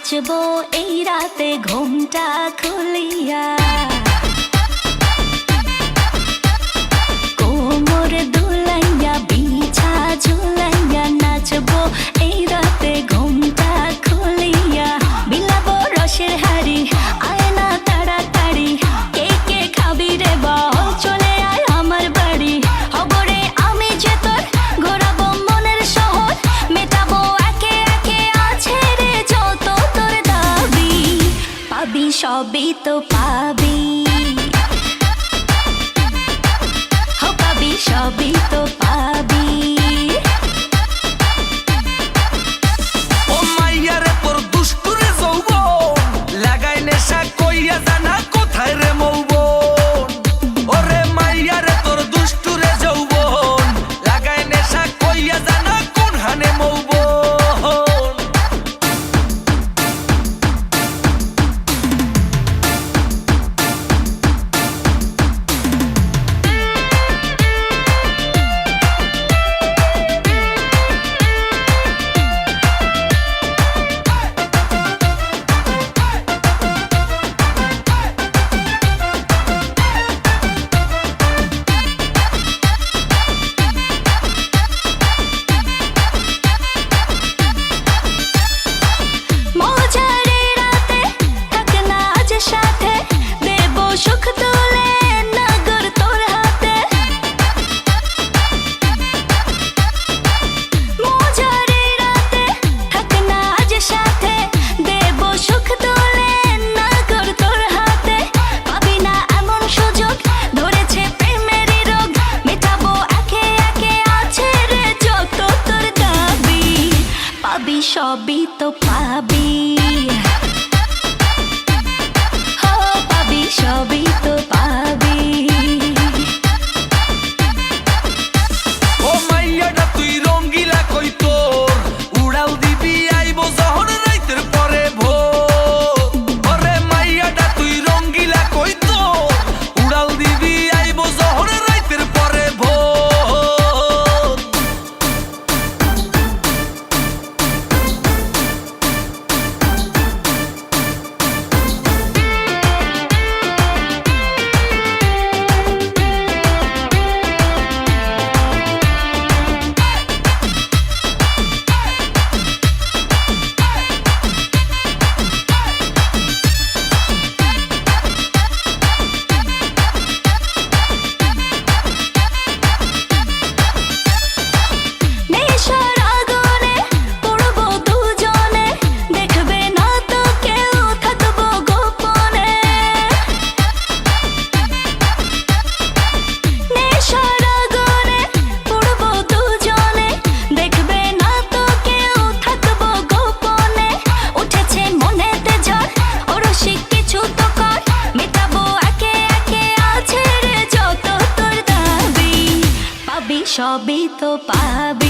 নাচবো এই রাতে ঘুমটা খুলিয়া, কোমর দুলাইয়া বিছা ঝুলাইয়া নাচবো এই রাতে ঘুমটা খুলিয়া। বিলাবো রসের হাড়ি আয় না তাড়াতাড়ি, কে কে খাবি রে বল চলে আয় আমার বাড়ি। হবরে আমি যে তোর ঘোরাবো মনের শহর, মেটাবো একে একে আছে রে যত তোর দাবি। পাবি সবই তো পাবি, পাবি সবই তো পাবি। ও মাইয়া রে তোর দুষ্টুরে যৌবন, লাগাই নেশা কইয়া জানা কোথায় রে মৌবন। ওরে মাইয়া রে তোর দুষ্টুরে যৌবন, লাগাই নেশা কইয়া জানা কোন হানে মৌবন। সবই তো পাবি, পাবি সবই তো পাবি। ও মাইয়াটা তুই রঙ্গিলা কই তোর, উড়াল দিবি আইবো যখন রাইতের পরে ভোর। ওরে মাইয়াটা তুই রঙ্গিলা কই তোর, উড়াল দিবি আইবো যখন রাইতের পরে ভোর। সবই তো পাবি।